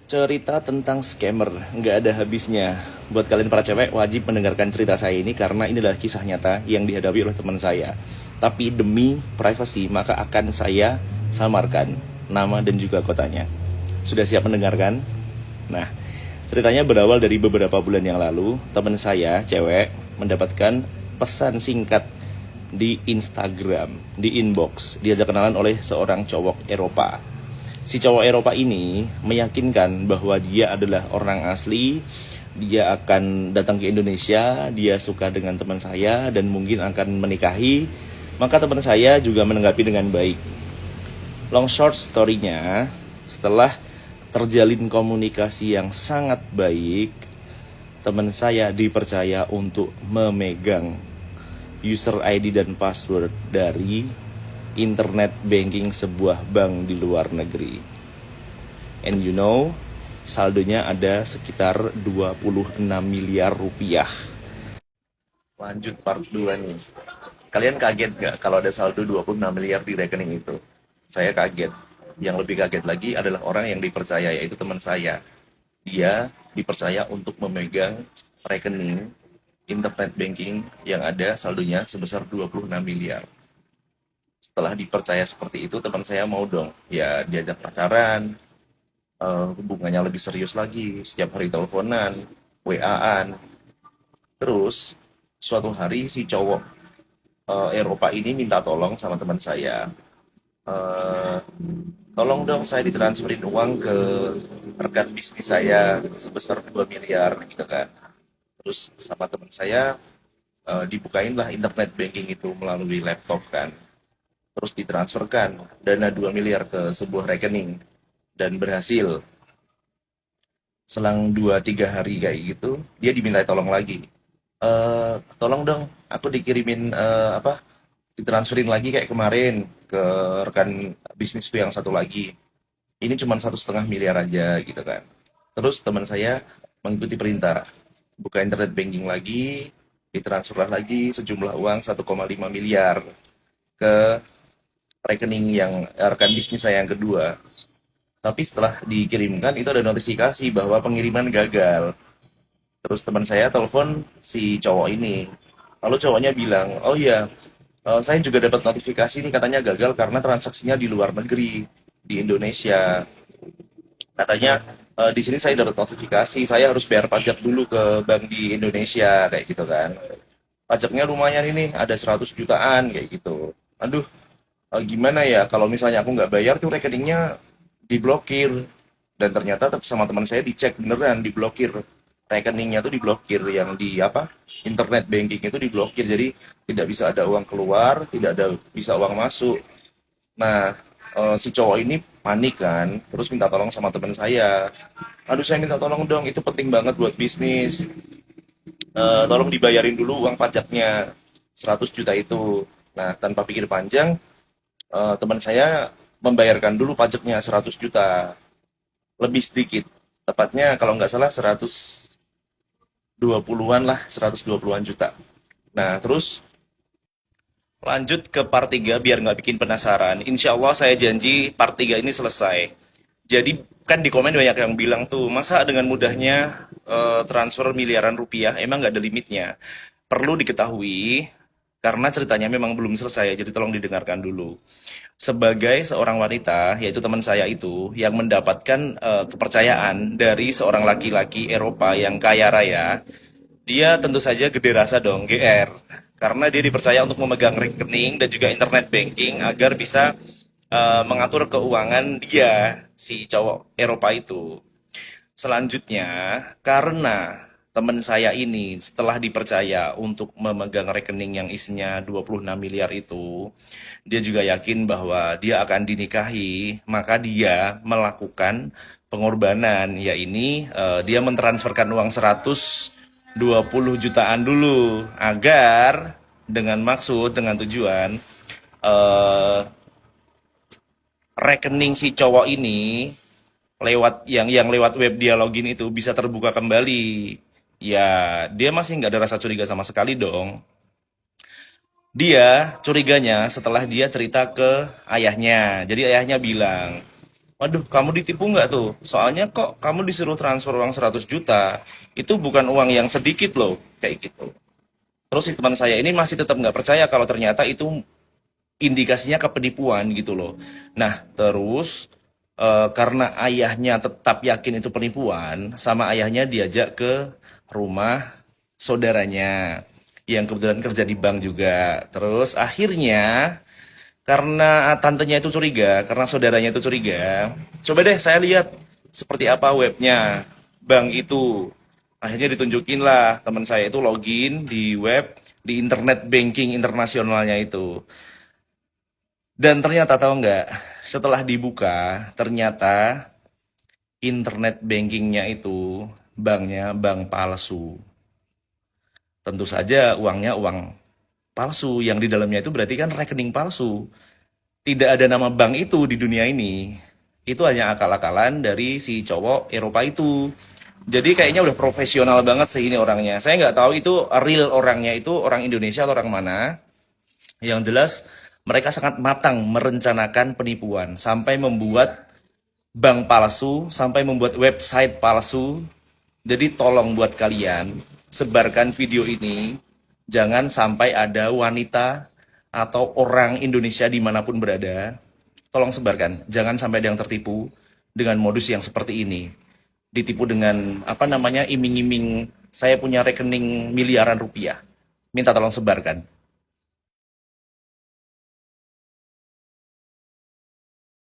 Cerita tentang scammer, nggak ada habisnya. Buat kalian para cewek, wajib mendengarkan cerita saya ini karena ini adalah kisah nyata yang dihadapi oleh teman saya. Tapi demi privasi, maka akan saya samarkan nama dan juga kotanya. Sudah siap mendengarkan? Nah, ceritanya berawal dari beberapa bulan yang lalu, teman saya, cewek, mendapatkan pesan singkat di Instagram, di inbox, diajak kenalan oleh seorang cowok Eropa. Si cowok Eropa ini meyakinkan bahwa dia adalah orang asli, dia akan datang ke Indonesia, dia suka dengan teman saya dan mungkin akan menikahi. Maka teman saya juga menanggapi dengan baik. Long short story-nya, setelah terjalin komunikasi yang sangat baik, teman saya dipercaya untuk memegang user ID dan password dari internet banking sebuah bank di luar negeri. And you know, saldonya ada sekitar 26 miliar rupiah. Lanjut part 2 nih. Kalian kaget gak kalau ada saldo 26 miliar di rekening itu? Saya kaget. Yang lebih kaget lagi adalah orang yang dipercaya, yaitu teman saya. Dia dipercaya untuk memegang rekening internet banking yang ada saldonya sebesar 26 miliar. Setelah dipercaya seperti itu, teman saya mau dong ya diajak pacaran, hubungannya lebih serius lagi, setiap hari teleponan, WA-an. Terus suatu hari si cowok Eropa ini minta tolong sama teman saya, eh, tolong dong saya ditransferin uang ke rekan bisnis saya sebesar 2 miliar gitu kan. Terus sama teman saya dibukainlah internet banking itu melalui laptop kan. Terus ditransferkan dana 2 miliar ke sebuah rekening dan berhasil. Selang 2-3 hari kayak gitu, dia diminta tolong lagi. Tolong dong, aku dikirimin apa? Ditransferin lagi kayak kemarin ke rekan bisnisku yang satu lagi. Ini cuma 1,5 miliar aja gitu kan. Terus teman saya mengikuti perintah, buka internet banking lagi, ditransferlah lagi sejumlah uang 1,5 miliar ke rekening yang rekan bisnis saya yang kedua. Tapi setelah dikirimkan itu ada notifikasi bahwa pengiriman gagal. Terus teman saya telepon si cowok ini. Lalu cowoknya bilang, oh iya, saya juga dapat notifikasi ini katanya gagal karena transaksinya di luar negeri, di Indonesia. Katanya di sini saya dapat notifikasi, saya harus bayar pajak dulu ke bank di Indonesia kayak gitu kan. Pajaknya lumayan ini, ada 100 jutaan kayak gitu. Aduh, gimana ya kalau misalnya aku nggak bayar tuh rekeningnya diblokir. Dan ternyata sama teman saya dicek beneran diblokir, rekeningnya tuh diblokir, yang di apa, internet banking itu diblokir, jadi tidak bisa ada uang keluar, tidak ada bisa uang masuk. Nah, si cowok ini panik kan, terus minta tolong sama teman saya, aduh saya minta tolong dong, itu penting banget buat bisnis. Tolong dibayarin dulu uang pajaknya 100 juta itu. Nah, tanpa pikir panjang, teman saya membayarkan dulu pajaknya 100 juta, lebih sedikit. Tepatnya kalau nggak salah 120-an lah, 120-an juta. Nah, terus lanjut ke part 3 biar nggak bikin penasaran. Insya Allah saya janji part 3 ini selesai. Jadi kan di komen banyak yang bilang tuh, masa dengan mudahnya transfer miliaran rupiah, emang nggak ada limitnya. Perlu diketahui, karena ceritanya memang belum selesai, jadi tolong didengarkan dulu. Sebagai seorang wanita, yaitu teman saya itu, yang mendapatkan kepercayaan dari seorang laki-laki Eropa yang kaya raya, dia tentu saja gede rasa dong, GR. Karena dia dipercaya untuk memegang rekening dan juga internet banking agar bisa mengatur keuangan dia, si cowok Eropa itu. Selanjutnya, karena teman saya ini setelah dipercaya untuk memegang rekening yang isinya 26 miliar itu, dia juga yakin bahwa dia akan dinikahi, maka dia melakukan pengorbanan, yaitu dia mentransferkan uang 120 jutaan dulu agar dengan maksud, dengan tujuan eh, rekening si cowok ini lewat yang lewat web dia login itu bisa terbuka kembali. Ya, dia masih nggak ada rasa curiga sama sekali dong. Dia curiganya setelah dia cerita ke ayahnya. Jadi ayahnya bilang, Waduh, kamu ditipu nggak tuh? Soalnya kok kamu disuruh transfer uang 100 juta, itu bukan uang yang sedikit loh, kayak gitu. Terus si teman saya ini masih tetap nggak percaya kalau ternyata itu indikasinya ke penipuan gitu loh. Nah, terus karena ayahnya tetap yakin itu penipuan, sama ayahnya diajak ke rumah saudaranya yang kebetulan kerja di bank juga. Terus akhirnya karena tantenya itu curiga, karena saudaranya itu curiga, coba deh saya lihat seperti apa webnya bank itu. Akhirnya ditunjukin lah teman saya itu login di web, di internet banking internasionalnya itu. Dan ternyata tahu nggak, setelah dibuka, ternyata internet bankingnya itu banknya bank palsu. Tentu saja uangnya uang palsu, yang di dalamnya itu berarti kan rekening palsu. Tidak ada nama bank itu di dunia ini. Itu hanya akal-akalan dari si cowok Eropa itu. Jadi kayaknya udah profesional banget sih ini orangnya. Saya nggak tahu itu real orangnya itu orang Indonesia atau orang mana. Yang jelas mereka sangat matang merencanakan penipuan sampai membuat bank palsu, sampai membuat website palsu. Jadi tolong buat kalian sebarkan video ini, jangan sampai ada wanita atau orang Indonesia dimanapun berada, tolong sebarkan. Jangan sampai ada yang tertipu dengan modus yang seperti ini. Ditipu dengan apa namanya iming-iming saya punya rekening miliaran rupiah. Minta tolong sebarkan.